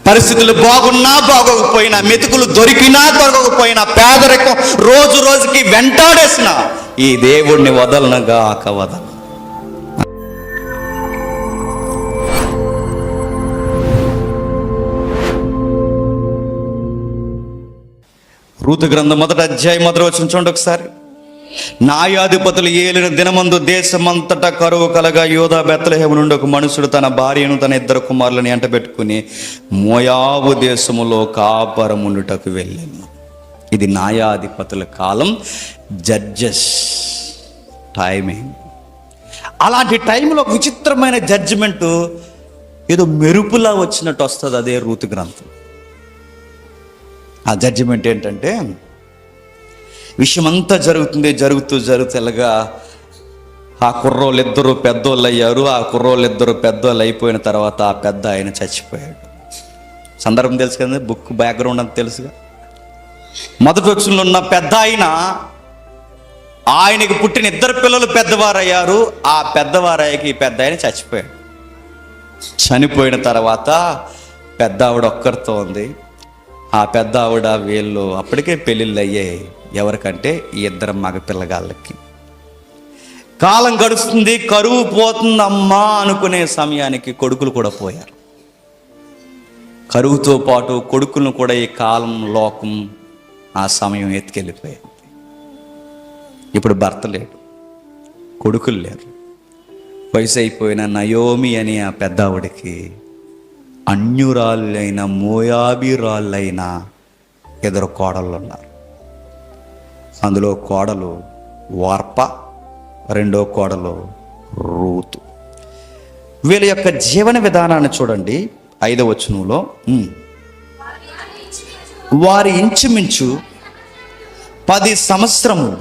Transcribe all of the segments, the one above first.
పరిస్థితులు బాగున్నా బాగోకపోయినా, మెతుకులు దొరికినా దొరకకపోయినా, పేదరికం రోజు రోజుకి వెంటాడేసిన ఈ దేవుణ్ణి వదలనగాక వదల. రూతు గ్రంథం 1వ అధ్యాయం 1వ వచనం చూడండి ఒకసారి. న్యాయాధిపతులు ఏలిన దినమందు దేశమంతటా కరువు కలగా యోధా బెత్లెహేము నుండి ఒక మనుషుడు తన భార్యను తన 2 కుమారులని ఎంటబెట్టుకుని మోయాబు దేశములో కాపురముండుటకు వెళ్ళాను. ఇది న్యాయాధిపతుల కాలం, జడ్జెస్ టైమింగ్. అలాంటి టైంలో ఒక విచిత్రమైన జడ్జిమెంటు ఏదో మెరుపులా వచ్చినట్టు వస్తుంది. అదే రూతు గ్రంథం. ఆ జడ్జిమెంట్ ఏంటంటే, విషయమంతా జరుగుతూ ఆ కుర్రోళ్ళిద్దరూ పెద్దోళ్ళు అయ్యారు. ఆ కుర్రోళ్ళిద్దరూ పెద్దోళ్ళు అయిపోయిన తర్వాత ఆ పెద్ద ఆయన చచ్చిపోయాడు. సందర్భం తెలుసు కదా, బుక్ బ్యాక్గ్రౌండ్ అంత తెలుసుగా. మొదటి వచనంలో ఉన్న పెద్ద ఆయనకి పుట్టిన 2 పిల్లలు పెద్దవారయ్యారు. ఆ పెద్దవారయ్యకి ఈ పెద్ద ఆయన చచ్చిపోయాడు. చనిపోయిన తర్వాత పెద్ద ఆవిడ ఒక్కరితో ఉంది. ఆ పెద్ద ఆవిడ వీళ్ళు అప్పటికే పెళ్ళిళ్ళు అయ్యాయి. ఎవరికంటే ఈ 2 మగ పిల్లగాళ్ళకి. కాలం గడుస్తుంది, కరువు పోతుందమ్మా అనుకునే సమయానికి కొడుకులు కూడా పోయారు. కరువుతో పాటు కొడుకులను కూడా ఈ కాలం, లోకం, ఆ సమయం ఎత్తుకెళ్ళిపోయింది. ఇప్పుడు భర్త లేడు, కొడుకులు లేరు. వయసు అయిపోయిన నయోమి అని ఆ పెద్ద ఆవిడకి అన్యురాళ్ళైన మోయాబీరాళ్ళైన 2 కోడళ్ళు ఉన్నారు. అందులో కోడలు వార్ప, 2వ కోడలు రూతు. వీళ్ళ యొక్క జీవన విధానాన్ని చూడండి. 5వ వచనంలో, వారి ఇంచుమించు 10 సంవత్సరములు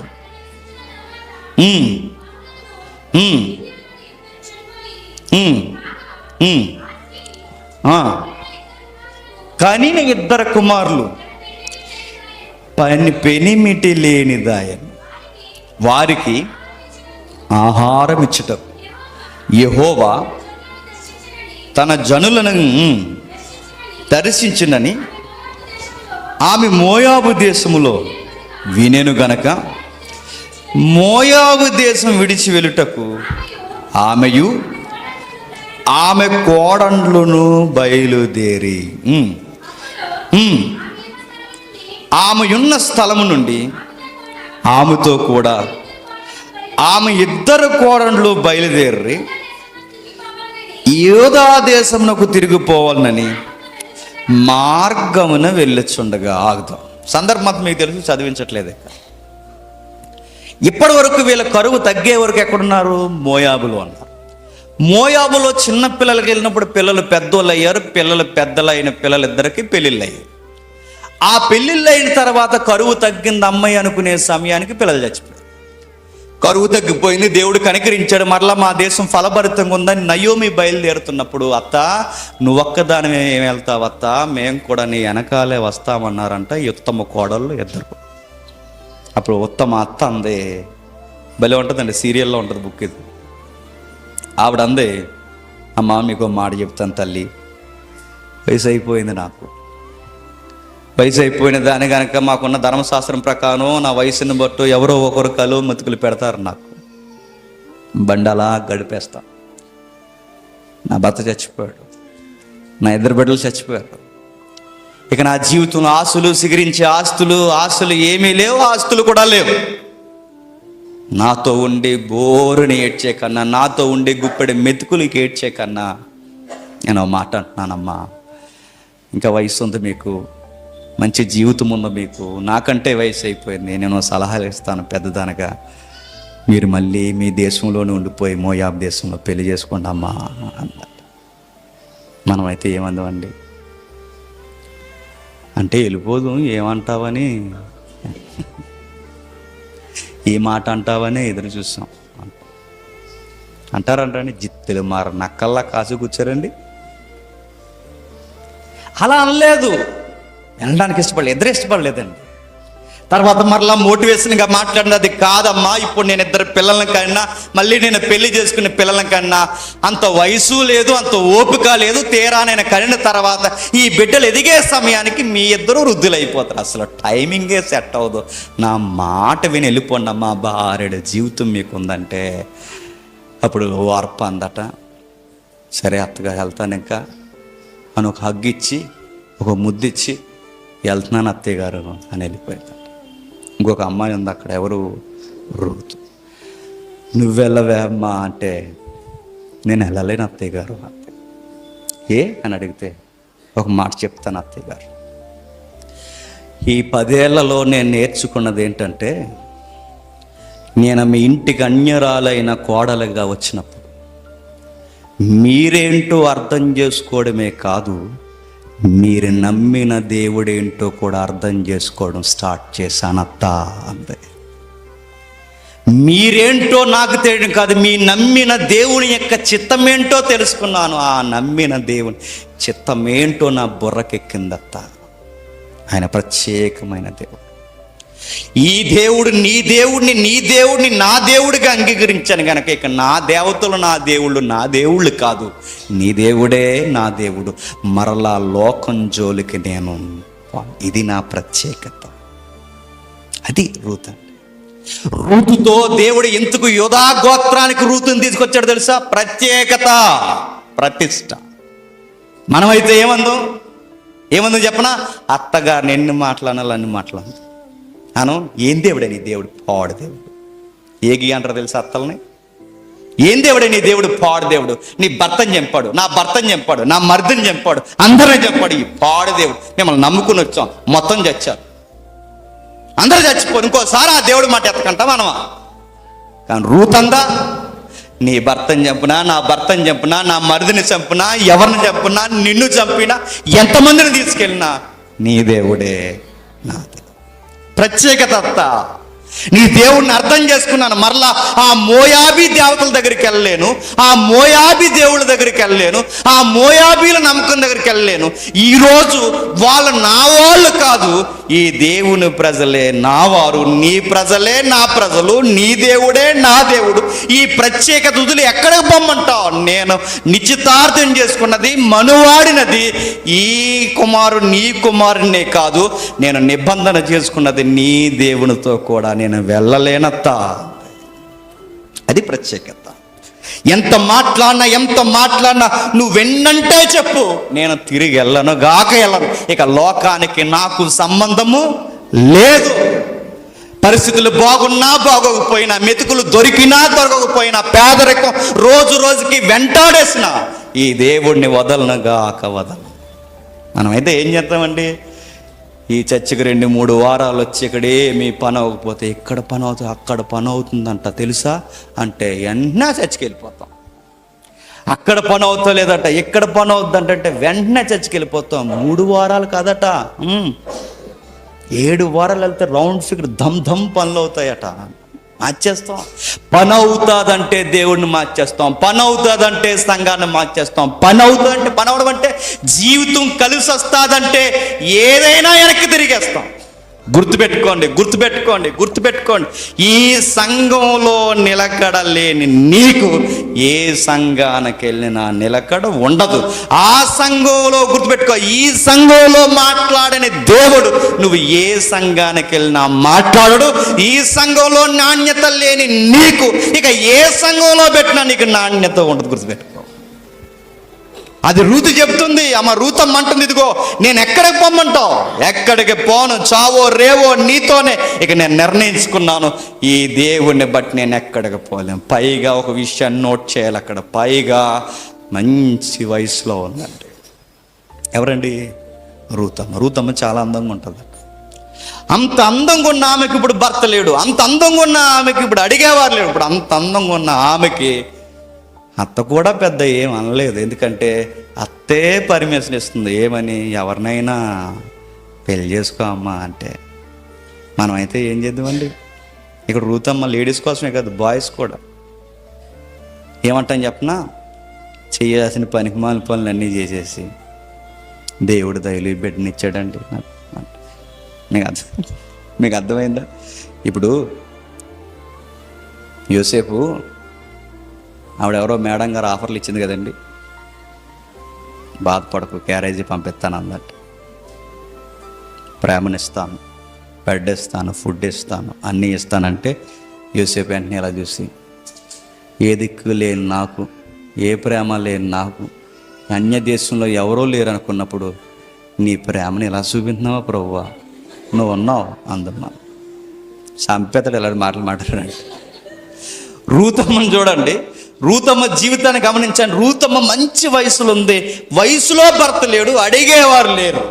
కానీ 2 కుమారులు పెనిమిటి లేనిదాయను. వారికి ఆహారం ఇచ్చుటకు యెహోవా తన జనులను దర్శించునని ఆమె మోయాబు దేశములో వినెను గనక మోయాబు దేశం విడిచి వెళ్ళుటకు ఆమెయు ఆమె కోడండ్లను బయలుదేరి ఆమెయున్న స్థలము నుండి ఆమెతో కూడా ఆమె 2 కోడండ్లు బయలుదేరి యోధా దేశమునకు తిరిగిపోవాలని మార్గమున వెళ్ళొచ్చుండగా ఆగుతాం. సందర్భం మీకు తెలుసు, చదివించట్లేదు. ఇప్పటి వరకు వీళ్ళ కరువు తగ్గే వరకు ఎక్కడున్నారు? మోయాబులో అన్నారు. మోయాబులో చిన్న పిల్లలకి వెళ్ళినప్పుడు పిల్లలు పెద్దోళ్ళు అయ్యారు. పిల్లలు పెద్దలైన పిల్లలిద్దరికి పెళ్ళిళ్ళు అయ్యాయి. ఆ పెళ్ళిళ్ళు అయిన తర్వాత కరువు తగ్గింది అమ్మాయి అనుకునే సమయానికి పిల్లలు చచ్చిపోయారు. కరువు తగ్గిపోయింది, దేవుడు కనికరించాడు. మరలా మా దేశం ఫలభరితంగా ఉందని నయోమి బయలుదేరుతున్నప్పుడు, అత్త నువ్వొక్కదాని ఏం వెళ్తావు అత్త, మేము కూడా నీ వెనకాలే వస్తామన్నారంట ఈ ఉత్తమ కోడళ్ళు 2. అప్పుడు ఉత్తమ అత్త అందే, భలే ఉంటుందండి, సీరియల్లో ఉంటుంది బుక్ ఇది. ఆవిడ అందే, అమ్మ మీకు మాట చెప్తాను తల్లి, వయసు అయిపోయింది నాకు. వయసు అయిపోయిన దాని కనుక మాకున్న ధర్మశాస్త్రం ప్రకారం నా వయసుని బట్టు ఎవరో ఒకరు కలు మెతుకులు పెడతారు. నాకు బండలా గడిపేస్తా. నా భర్త చచ్చిపోయాడు, నా 2 బిడ్డలు చచ్చిపోయారు. ఇక నా జీవితంలో ఆశలు సిగిరించే ఆస్తులు ఏమీ లేవు, ఆస్తులు కూడా లేవు. నాతో ఉండి బోరుని ఏడ్చే కన్నా, నాతో ఉండి గుప్పెడి మెతుకులకి ఏడ్చే కన్నా నేను మాట అంటున్నానమ్మా, ఇంకా వయసు ఉంది మీకు, మంచి జీవితం ఉందో మీకు, నాకంటే వయసు అయిపోయింది, నేను సలహాలు ఇస్తాను పెద్దదానగా, మీరు మళ్ళీ మీ దేశంలోనే ఉండిపోయి మోయాబు దేశంలో పెళ్లి చేసుకోండి అమ్మా అన్నట్టు. మనమైతే ఏమందామండి అంటే, వెళ్ళిపోదు ఏమంటావని, ఏ మాట అంటావని ఎదురు చూస్తాం. అంటారంటండి, జిత్తులు మార నక్కల్లా కాసు కూర్చారండి. అలా అనలేదు, వినడానికి ఇష్టపడలేదు, 2 ఇష్టపడలేదండి. తర్వాత మరలా మోటివేషన్గా మాట్లాడిన, అది కాదమ్మా, ఇప్పుడు నేను 2 పిల్లలను కన్నా, మళ్ళీ నేను పెళ్లి చేసుకునే పిల్లలను కన్నా అంత వయసు లేదు, అంత ఓపిక లేదు. తీరా నేను కనిన తర్వాత ఈ బిడ్డలు ఎదిగే సమయానికి మీ ఇద్దరు వృద్ధులైపోతారు. అసలు టైమింగే సెట్ అవ్వదు. నా మాట విని వెళ్ళిపోండి అమ్మా, భార్యడు జీవితం మీకుందంటే అప్పుడు వార్ప అందట. సరే అత్తగా వెళ్తాను ఇంకా అని ఒక హగ్ ఇచ్చి, ఒక ముద్దిచ్చి, వెళ్తున్నాను అత్తయ్య గారు అని వెళ్ళిపోయింది. ఇంకొక అమ్మాయి ఉంది అక్కడ, ఎవరు, రూతు. నువ్వు వెళ్ళవే అమ్మా అంటే, నేను వెళ్ళలేను అత్తయ్య గారు. ఏ అని అడిగితే ఒక మాట చెప్తాను అత్తయ్య గారు. ఈ 10 ఏళ్లలో నేను నేర్చుకున్నది ఏంటంటే, నేను మీ ఇంటికి అన్యరాలైన కోడలుగా వచ్చినప్పుడు మీరేంటో అర్థం చేసుకోవడమే కాదు, మీరు నమ్మిన దేవుడేంటో కూడా అర్థం చేసుకోవడం స్టార్ట్ చేశానత్తా అంతే. మీరేంటో నాకు తెలియడం కాదు, మీ నమ్మిన దేవుని యొక్క చిత్తమేంటో తెలుసుకున్నాను. ఆ నమ్మిన దేవుని చిత్తమేంటో నా బుర్రకెక్కిందత్తా. ఆయన ప్రత్యేకమైన దేవుడు. ఈ దేవుడు నీ దేవుడిని నా దేవుడిగా అంగీకరించాను కనుక ఇక నా దేవతలు నా దేవుళ్ళు కాదు, నీ దేవుడే నా దేవుడు. మరలా లోకం జోలికి నేను, ఇది నా ప్రత్యేకత. అది రూతు. రూతుతో దేవుడు ఎందుకు యోధా గోత్రానికి రూతుని తీసుకొచ్చాడు తెలుసా? ప్రత్యేకత, ప్రతిష్ట. మనమైతే ఏమందో చెప్పనా, అత్తగారిని ఎన్ని మాట్లాడాలి అన్ని మాట్లాడు అను. ఏం దేవుడే నీ దేవుడు? పాడు దేవుడు. ఏగి అంటారు తెలుసా అత్తల్ని? ఏం దేవుడే నీ దేవుడు? పాడు దేవుడు. నీ భర్తని చంపాడు, నా భర్తని చంపాడు, నా మర్దిని చంపాడు, అందరిని చంపాడు. ఈ పాడు దేవుడు. మిమ్మల్ని నమ్ముకుని వచ్చాం, మొత్తం చచ్చారు, అందరూ చచ్చిపోరు. ఇంకోసారి ఆ దేవుడు మాట ఎత్తకంటా మనమా? కానీ రూతందా, నీ భర్తని చంపినా, నా భర్తని చంపినా, నా మరిదిని చంపినా, ఎవరిని చంపినా, నిన్ను చంపినా, ఎంతమందిని తీసుకెళ్ళినా నీ దేవుడే నా దేవుడు. ప్రత్యేకత. నీ దేవుడిని అర్థం చేసుకున్నాను. మరలా ఆ మోయాబీ దేవతల దగ్గరికి వెళ్ళలేను, ఆ మోయాబీ దేవుళ్ళ దగ్గరికి వెళ్ళలేను, ఆ మోయాబీల నమ్మకం దగ్గరికి వెళ్ళలేను. ఈరోజు వాళ్ళు నా వాళ్ళు కాదు, ఈ దేవుని ప్రజలే నా వారు, నీ ప్రజలే నా ప్రజలు, నీ దేవుడే నా దేవుడు. ఈ ప్రత్యేకత వదిలి ఎక్కడికి పొమ్మంటావు? నేను నిశ్చితార్థం చేసుకున్నది, మనువాడినది ఈ కుమారుడు, నీ కుమారుడినే కాదు, నేను నిబంధన చేసుకున్నది నీ దేవునితో కూడా నేను వెళ్ళలేనత్తా. అది ప్రత్యేకత. ఎంత మాట్లాడినా నువ్వు వెన్నంటే చెప్పు, నేను తిరిగి వెళ్ళను ఇక లోకానికి నాకు సంబంధము లేదు. పరిస్థితులు బాగున్నా బాగోకపోయినా, మెతుకులు దొరికినా దొరకకపోయినా, పేదరికం రోజు రోజుకి వెంటాడేసిన ఈ దేవుడిని వదలను. మనమైతే ఏం చేస్తామండి? ఈ చర్చికి 2-3 వారాలు వచ్చి ఇక్కడే మీ పని అవ్వకపోతే, ఇక్కడ పని అవుతుంది, అక్కడ పని అవుతుందంట తెలుసా అంటే వెంటనే చర్చికి వెళ్ళిపోతాం. అక్కడ పని అవుతలేదట, ఇక్కడ పని అవుతుందంటే వెంటనే చర్చికి వెళ్ళిపోతాం. 3 వారాలు కాదట, 7 వారాలు వెళ్తే రౌండ్ ఫిగర్ ధమ్ పనులు అవుతాయట. మార్చేస్తాం. పని అవుతుందంటే దేవుడిని మార్చేస్తాం, పని అవుతుందంటే సంఘాన్ని మార్చేస్తాం, పని అవడం అంటే జీవితం కలిసి వస్తుందంటే ఏదైనా వెనక్కి తిరిగేస్తాం. గుర్తుపెట్టుకోండి. ఈ సంఘంలో నిలకడ లేని నీకు ఏ సంఘానికి వెళ్ళినా నిలకడ ఉండదు. ఆ సంఘంలో గుర్తుపెట్టుకో, ఈ సంఘంలో మాట్లాడని దేవుడు నువ్వు ఏ సంఘానికి వెళ్ళినా మాట్లాడడు. ఈ సంఘంలో నాణ్యత లేని నీకు ఇక ఏ సంఘంలో పెట్టినా నీకు నాణ్యత ఉండదు. గుర్తుపెట్టుకో. అది రూతు చెప్తుంది. అమ్మ రూతమ్మ అంటుంది, ఇదిగో నేను ఎక్కడికి పొమ్మంటావు? ఎక్కడికి పోను, చావో రేవో నీతోనే. ఇక నేను నిర్ణయించుకున్నాను, ఈ దేవుణ్ణి బట్టి నేను ఎక్కడికి పోలేను. పైగా ఒక విషయాన్ని నోట్ చేయాలి అక్కడ, పైగా మంచి వయసులో ఉందండి. ఎవరండి? రూతమ్మ చాలా అందంగా ఉంటుంది. అంత అందంగా ఉన్న ఆమెకి ఇప్పుడు భర్త లేడు, అంత అందంగా ఉన్న ఆమెకి ఇప్పుడు అడిగేవారు లేడు. ఇప్పుడు అంత అందంగా ఉన్న ఆమెకి అత్త కూడా పెద్ద ఏం అనలేదు, ఎందుకంటే అత్తే పర్మిషన్ ఇస్తుంది. ఏమని? ఎవరినైనా పెళ్లి చేసుకో అమ్మా అంటే. మనమైతే ఏం చేద్దామండి? ఇక్కడ రూతమ్మ లేడీస్ కోసమే కాదు, బాయ్స్ కూడా ఏమంటాం చెప్పనా? చేయాల్సిన పనికిమాలిన పనులు అన్నీ చేసేసి దేవుడు దయలు బిడ్డనిచ్చాడండి. నీకు మీకు అర్థమైందా? ఇప్పుడు యోసేపు ఆవిడెవరో మేడం గారు ఆఫర్లు ఇచ్చింది కదండి, బాధపడకు క్యారేజీ పంపిస్తాను అన్నట్టు, ప్రేమనిస్తాను, బెడ్ ఇస్తాను, ఫుడ్ ఇస్తాను, అన్నీ ఇస్తానంటే యోసేపు వెంటనే ఇలా చూసి, ఏ దిక్కు లేని నాకు, ఏ ప్రేమ లేని నాకు, అన్య దేశంలో ఎవరో లేరు అనుకున్నప్పుడు నీ ప్రేమని ఎలా చూపించినావా ప్రభువా, నువ్వు ఉన్నావు అందున్నా. చంపేతాడు ఇలాంటి మాటలు మాట్లాడండి. రూతమ్మని చూడండి, రూతమ్మ జీవితాన్ని గమనించండి. రూతమ్మ మంచి వయసులో ఉంది, వయసులో భర్త లేడు, అడిగేవారు లేరు.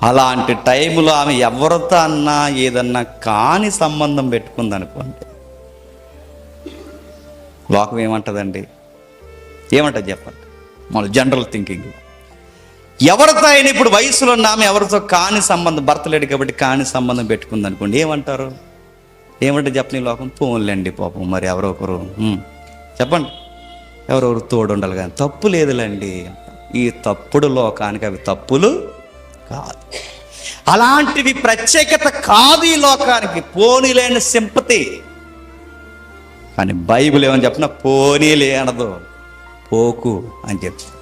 అలాంటి టైంలో ఆమె ఎవరితో అన్నా ఏదన్నా కాని సంబంధం పెట్టుకుంది అనుకోండి, లోకం ఏమంటుందండి? ఏమంటుంది చెప్పండి? మన జనరల్ థింకింగ్ ఎవరితో అయినా ఇప్పుడు వయసులో ఉన్న ఆమె ఎవరితో కాని సంబంధం, భర్త లేడు కాబట్టి కాని సంబంధం పెట్టుకుంది అనుకోండి, ఏమంటారు? ఏమంటే చెప్పని లోకం, పోన్లేండి పాపం మరి ఎవరో ఒకరు చెప్పండి, ఎవరెవరు తోడు ఉండాలి కానీ తప్పు లేదులేండి. ఈ తప్పుడు లోకానికి అవి తప్పులు కాదు, అలాంటివి ప్రత్యేకత కాదు ఈ లోకానికి. పోనీలేని సింపతి. కానీ బైబిల్ ఏమని చెప్పినా పోనీలే అనదు, పోకు అని చెప్తుంది,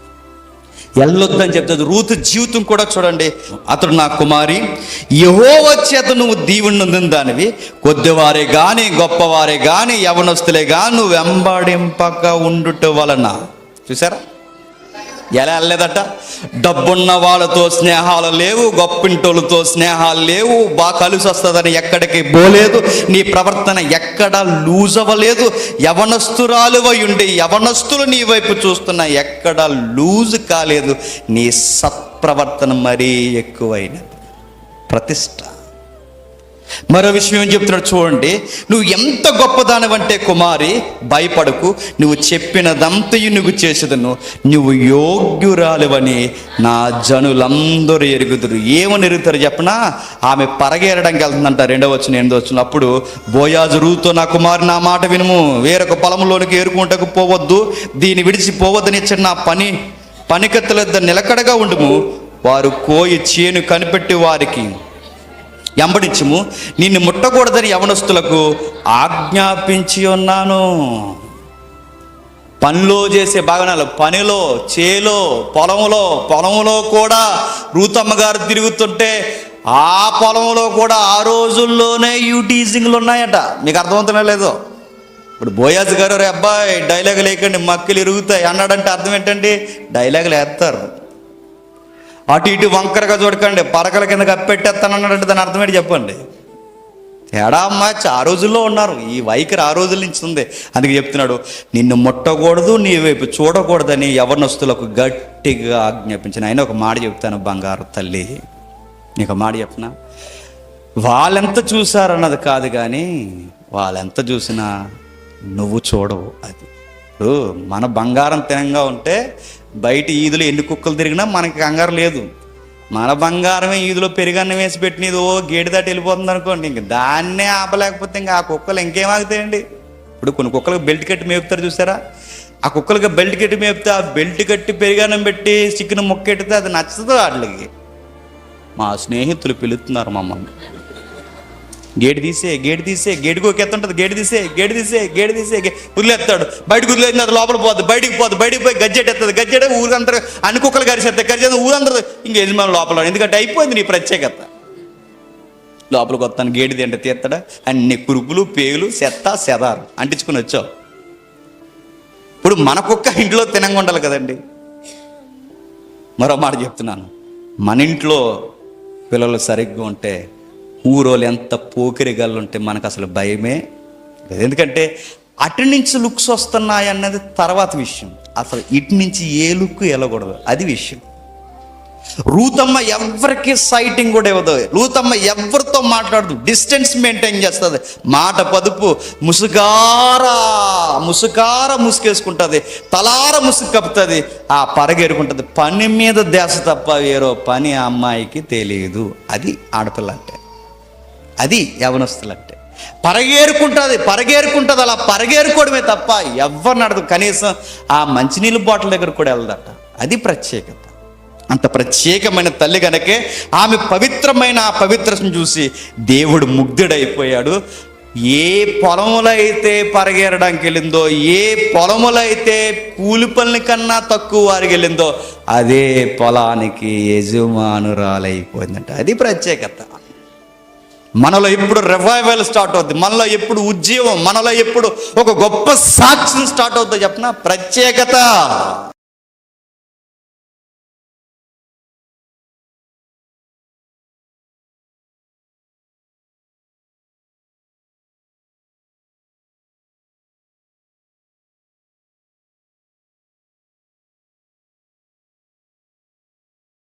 ఎల్లొద్దని చెప్తుంది. రూతు జీవితం కూడా చూడండి. అతడు నా కుమారి, యెహోవా చేత నువ్వు దీవెనను పొందినదానివి, కొద్దివారే గాని గొప్పవారే గాని యవనస్తులే గాని నువ్వు వెంబడింపక ఉండుట వలన. చూసారా ఎలా వెళ్ళలేదట? డబ్బున్న వాళ్ళతో స్నేహాలు లేవు, గొప్పింటోళ్ళతో స్నేహాలు లేవు, బాగా కలిసి వస్తుందని ఎక్కడికి పోలేదు, నీ ప్రవర్తన ఎక్కడ లూజ్ అవ్వలేదు. యవనస్తురాలువై ఉండి యవనస్తులు నీ వైపు చూస్తున్నా ఎక్కడ లూజ్ కాలేదు. నీ సత్ప్రవర్తన మరీ ఎక్కువైనది, ప్రతిష్ట. మరో విషయం ఏం చెప్తున్నాడు చూడండి, నువ్వు ఎంత గొప్పదానివంటే కుమారి భయపడకు, నువ్వు చెప్పినదంతయు నువ్వు చేసేదను, నువ్వు యోగ్యురాలువని నా జనులందరూ ఎరుగుదురు. ఏమని ఎరుగుతారు చెప్పనా? ఆమె పరగేరడానికి వెళ్తుందంట. 2వ వచనం 8వ వచనం. అప్పుడు బోయాజు రూతుతో, నా కుమారి నా మాట వినుము, వేరొక పొలంలోనికి ఏరుకుంటకు పోవద్దు, దీన్ని విడిచిపోవద్దని ఇచ్చిన నా పనికత్తుల వద్ద నిలకడగా ఉండుము, వారు కోయి చేను కనిపెట్టి వారికి ఎంబడించుము, నిన్ను ముట్టకూడదని యవనస్తులకు ఆజ్ఞాపించి ఉన్నాను. పనిలో చేసే భాగనాలు, పనిలో, చేలో, పొలంలో కూడా రూతమ్మ గారు తిరుగుతుంటే ఆ పొలంలో కూడా ఆ రోజుల్లోనే యూటీజింగ్లు ఉన్నాయట. మీకు అర్థమవుతున్నా లేదో? ఇప్పుడు బోయాజ్ గారు, రే అబ్బాయి డైలాగులు వేయకండి మక్కలు ఇరుగుతాయి అన్నాడంటే అర్థం ఏంటండి? డైలాగులు వేస్తారు. అటు ఇటు వంకరగా చూడకండి, పరకల కింద కప్పెట్టేస్తాను అన్నాడంటే దాని అర్థం ఏంటి చెప్పండి? తేడా అమ్మా, ఆ రోజుల్లో ఉన్నారు, ఈ వైఖరి ఆ రోజుల నుంచి ఉంది. అందుకే చెప్తున్నాడు, నిన్ను ముట్టకూడదు, నీ వైపు చూడకూడదని యవనస్తులకు గట్టిగా ఆజ్ఞాపించిన. ఆయన ఒక మాట చెప్తాను, బంగారు తల్లి, నీకు మాట చెప్పిన, వాళ్ళెంత చూసారన్నది కాదు కానీ వాళ్ళెంత చూసినా నువ్వు చూడవు. అది ఇప్పుడు మన బంగారం తినంగా ఉంటే బయట ఈదులో ఎన్ని కుక్కలు తిరిగినా మనకి కంగారు లేదు. మన బంగారమే ఈదులో పెరుగన్నం వేసి పెట్టినది ఓ గేటు దాటి వెళ్ళిపోతుంది అనుకోండి, ఇంక దాన్నే ఆపలేకపోతే ఇంకా ఆ కుక్కలు ఇంకేం ఆగుతాయండి? ఇప్పుడు కొన్ని కుక్కలకు బెల్ట్ కట్టి మేపుతారు చూసారా? ఆ కుక్కలకి బెల్ట్ కట్టి మేపితే ఆ బెల్ట్ కట్టి పెరుగన్నం పెట్టి చికెన్ ముక్కెట్టితే అది నచ్చదు వాటికి. మా స్నేహితులు పిలుస్తున్నారు మమ్మల్ని, గేటు తీసే గేటుకు ఒక ఎత్తుంటుంది, గేటు తీసే వదిలేస్తాడు, బయటకు వదిలేసిన లోపల పోద్ది, బయటికి పోయి గజ్జెట్ ఊరందరూ అన్ని కుక్కలు కరిచేస్తే ఊరందరూ ఇంక యజమాని లోపల. ఎందుకంటే అయిపోయింది నీ ప్రత్యేకత. లోపలికి వస్తాను, గేటు తింటే తీస్తాడా, అన్ని కురుపులు పేగులు సెదారు అంటించుకుని వచ్చావు. ఇప్పుడు మన కుక్క ఇంట్లో తినంగా ఉండాలి కదండి. మరో మాట చెప్తున్నాను, మన ఇంట్లో పిల్లలు సరిగ్గా ఉంటే ఊరోళ్ళు ఎంత పోకిరిగాళ్ళు ఉంటే మనకు అసలు భయమే లేదు. ఎందుకంటే అటు నుంచి లుక్స్ వస్తున్నాయి అన్నది తర్వాత విషయం, అసలు ఇటు నుంచి ఏ లుక్ వెళ్ళకూడదు అది విషయం. రూతమ్మ ఎవరికి సైటింగ్ కూడా ఇవ్వదు, రూతమ్మ ఎవరితో మాట్లాడదు, డిస్టెన్స్ మెయింటైన్ చేస్తుంది, మాట పదుపు, ముసుకేసుకుంటుంది, తలార ముసుగు కప్పుతుంది, ఆ పరగేరుకుంటుంది. పని మీద ధ్యాస తప్ప వేరో పని ఆ అమ్మాయికి తెలియదు. అది ఆడపిల్ల అంటే, అది యవనస్తులంటే. పరగేరుకుంటుంది, అలా పరగేరుకోవడమే తప్ప ఎవరిని అడదు. కనీసం ఆ మంచినీళ్ళ బాటిల్ దగ్గర కూడా వెళ్దట. అది ప్రత్యేకత. అంత ప్రత్యేకమైన తల్లి కనుకే ఆమె పవిత్రమైన ఆ పవిత్రతను చూసి దేవుడు ముగ్ధుడైపోయాడు. ఏ పొలములో అయితే పరిగెరడానికి వెళ్ళిందో, ఏ పొలములో అయితే కూలి పనుల కన్నా తక్కువ వారికి వెళ్ళిందో అదే పొలానికి యజమానురాలైపోయిందంట. అది ప్రత్యేకత. మనలో ఎప్పుడు రివైవల్ స్టార్ట్ అవుద్ది, మనలో ఎప్పుడు ఉద్యమం, మనలో ఎప్పుడు ఒక గొప్ప సాక్ష్యం స్టార్ట్ అవుతుందో చెప్పిన ప్రత్యేకత.